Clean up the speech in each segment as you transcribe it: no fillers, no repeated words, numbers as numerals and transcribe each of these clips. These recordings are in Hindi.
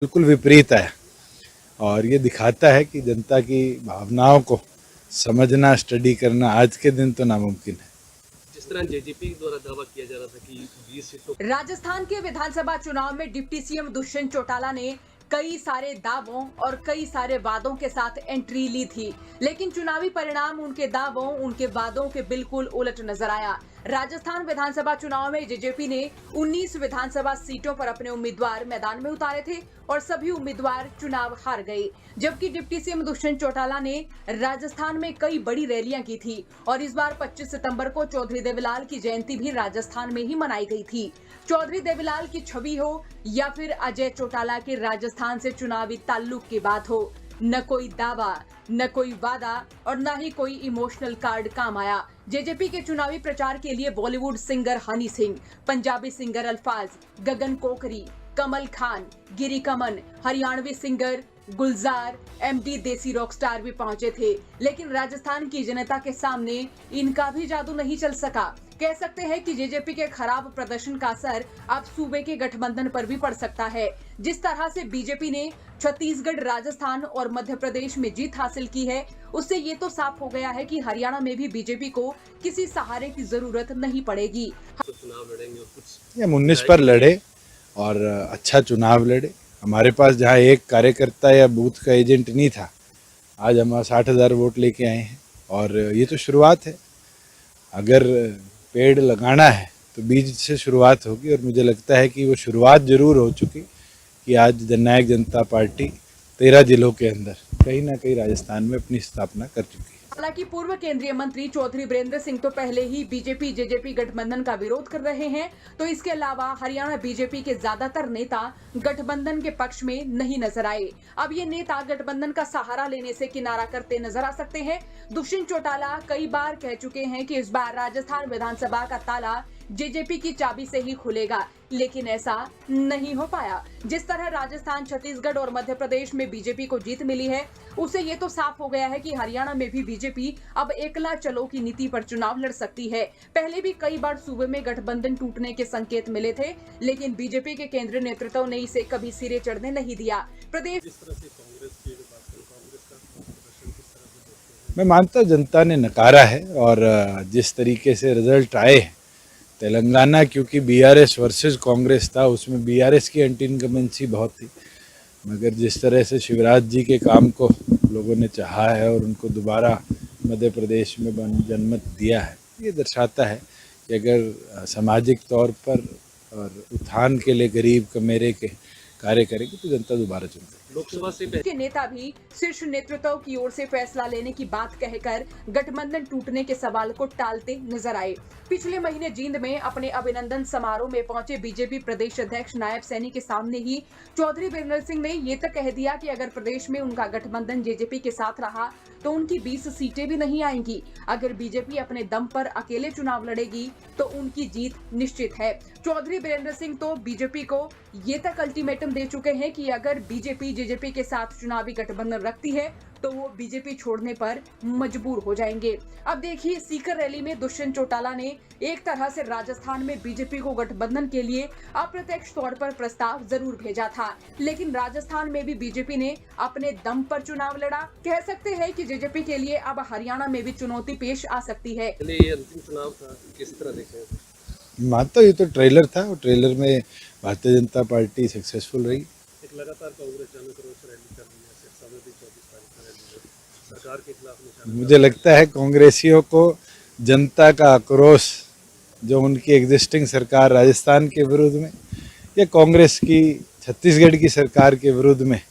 बिल्कुल विपरीत है और ये दिखाता है कि जनता की भावनाओं को समझना, स्टडी करना आज के दिन तो नामुमकिन है। जिस तरह जेजेपी द्वारा दावा किया जा रहा था कि 20 सीटों राजस्थान के विधानसभा चुनाव में डिप्टी सीएम दुष्यंत चौटाला ने कई सारे दावों और कई सारे वादों के साथ एंट्री ली थी, लेकिन चुनावी परिणाम उनके दावों, उनके वादों के बिल्कुल उलट नजर आया। राजस्थान विधानसभा चुनाव में जेजेपी ने 19 विधानसभा सीटों पर अपने उम्मीदवार मैदान में उतारे थे और सभी उम्मीदवार चुनाव हार गए, जबकि डिप्टी सीएम दुष्यंत चौटाला ने राजस्थान में कई बड़ी रैलियां की थी और इस बार 25 सितंबर को चौधरी देवीलाल की जयंती भी राजस्थान में ही मनाई गई थी। चौधरी देवीलाल की छवि हो या फिर अजय चौटाला के राजस्थान से चुनावी ताल्लुक की बात हो, न कोई दावा, न कोई वादा और न ही कोई इमोशनल कार्ड काम आया। जेजेपी के चुनावी प्रचार के लिए बॉलीवुड सिंगर हनी सिंह, पंजाबी सिंगर अल्फाज, गगन कोकरी, कमल खान, गिरी कमन, हरियाणवी सिंगर गुलजार, एमडी देसी रॉकस्टार भी पहुंचे थे, लेकिन राजस्थान की जनता के सामने इनका भी जादू नहीं चल सका। कह सकते हैं कि जेजेपी के खराब प्रदर्शन का असर अब सूबे के गठबंधन पर भी पड़ सकता है। जिस तरह से बीजेपी ने छत्तीसगढ़, राजस्थान और मध्य प्रदेश में जीत हासिल की है, उससे ये तो साफ हो गया है कि हरियाणा में भी बीजेपी को किसी सहारे की जरूरत नहीं पड़ेगी। चुनाव लड़ेंगे और कुछ हम 19 पर लड़े और अच्छा चुनाव लड़े। हमारे पास जहाँ एक कार्यकर्ता या बूथ का एजेंट नहीं था, आज हम 60,000 वोट लेके आए हैं और ये तो शुरुआत है। अगर पेड़ लगाना है तो बीज से शुरुआत होगी और मुझे लगता है कि वो शुरुआत जरूर हो चुकी कि आज जननायक जनता पार्टी 13 जिलों के अंदर कहीं ना कहीं राजस्थान में अपनी स्थापना कर चुकी है। हालांकि पूर्व केंद्रीय मंत्री चौधरी बीरेंद्र सिंह तो पहले ही बीजेपी जेजेपी गठबंधन का विरोध कर रहे हैं, तो इसके अलावा हरियाणा बीजेपी के ज्यादातर नेता गठबंधन के पक्ष में नहीं नजर आए। अब ये नेता गठबंधन का सहारा लेने से किनारा करते नजर आ सकते हैं। दुष्यंत चौटाला कई बार कह चुके हैं कि इस बार राजस्थान विधानसभा का ताला जेजेपी की चाबी से ही खुलेगा, लेकिन ऐसा नहीं हो पाया। जिस तरह राजस्थान, छत्तीसगढ़ और मध्य प्रदेश में बीजेपी को जीत मिली है, उससे ये तो साफ हो गया है कि हरियाणा में भी बीजेपी अब एकला चलो की नीति पर चुनाव लड़ सकती है। पहले भी कई बार सूबे में गठबंधन टूटने के संकेत मिले थे, लेकिन बीजेपी के केंद्रीय नेतृत्व ने इसे कभी सिरे चढ़ने नहीं दिया। प्रदेश मैं मानता हूँ जनता ने नकारा है और जिस तरीके से रिजल्ट आए हैं, तेलंगाना क्योंकि बीआरएस वर्सेस कांग्रेस था, उसमें बीआरएस की एंटी इनकम्बेंसी बहुत थी, मगर जिस तरह से शिवराज जी के काम को लोगों ने चाहा है और उनको दोबारा मध्य प्रदेश में जन्मत दिया है, ये दर्शाता है कि अगर सामाजिक तौर पर और उत्थान के लिए गरीब कमेरे के कार्य करेगी तो जनता दोबारा चुनेगी। लोकसभा से के नेता भी शीर्ष नेतृत्व की ओर से फैसला लेने की बात कहकर गठबंधन टूटने के सवाल को टालते नजर आए। पिछले महीने जींद में अपने अभिनंदन समारोह में पहुंचे बीजेपी प्रदेश अध्यक्ष नायब सैनी के सामने ही चौधरी बीरेंद्र सिंह ने ये तक कह दिया कि अगर प्रदेश में उनका गठबंधन जेजेपी के साथ रहा तो उनकी 20 सीटें भी नहीं आएंगी। अगर बीजेपी अपने दम पर अकेले चुनाव लड़ेगी तो उनकी जीत निश्चित है। चौधरी बीरेंद्र सिंह तो बीजेपी को ये तक अल्टीमेटम दे चुके हैं कि अगर बीजेपी जेजेपी के साथ चुनावी गठबंधन रखती है तो वो बीजेपी छोड़ने पर मजबूर हो जाएंगे। अब देखिए, सीकर रैली में दुष्यंत चौटाला ने एक तरह से राजस्थान में बीजेपी को गठबंधन के लिए अप्रत्यक्ष तौर पर प्रस्ताव जरूर भेजा था, लेकिन राजस्थान में भी बीजेपी ने अपने दम पर चुनाव लड़ा। कह सकते हैं कि जेजेपी के लिए अब हरियाणा में भी चुनौती पेश आ सकती है। ये अंतिम चुनाव था, किस तरह देखें? मानता हूँ ये तो ट्रेलर था और ट्रेलर में भारतीय जनता पार्टी सक्सेसफुल रही। एक लगातार कांग्रेस चालू करो रैली कर रही है, सिरसा में भी 24 तारीख को रैली है, सरकार के खिलाफ निशाना। मुझे लगता है कांग्रेसियों को जनता का आक्रोश जो उनकी एग्जिस्टिंग सरकार राजस्थान के विरुद्ध में या कांग्रेस की छत्तीसगढ़ की सरकार के विरुद्ध में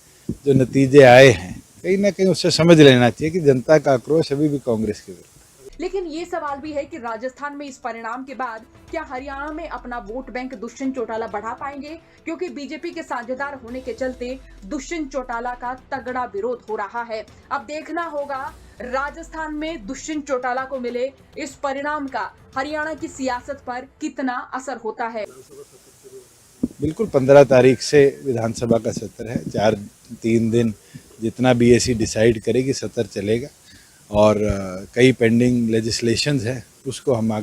जो नतीजे आए हैं, कहीं ना कहीं उससे समझ लेना चाहिए कि जनता का आक्रोश अभी भी कांग्रेस के विरुद्ध। लेकिन ये सवाल भी है कि राजस्थान में इस परिणाम के बाद क्या हरियाणा में अपना वोट बैंक दुष्यंत चौटाला बढ़ा पाएंगे, क्योंकि बीजेपी के साझेदार होने के चलते दुष्यंत चौटाला का तगड़ा विरोध हो रहा है। अब देखना होगा राजस्थान में दुष्यंत चौटाला को मिले इस परिणाम का हरियाणा की सियासत पर कितना असर होता है। बिल्कुल 15 तारीख से विधानसभा का सत्र है, 3 दिन जितना बीएसी डिसाइड करेगी सत्र चलेगा और कई पेंडिंग लेजिस्लेशंस हैं, उसको हम आगे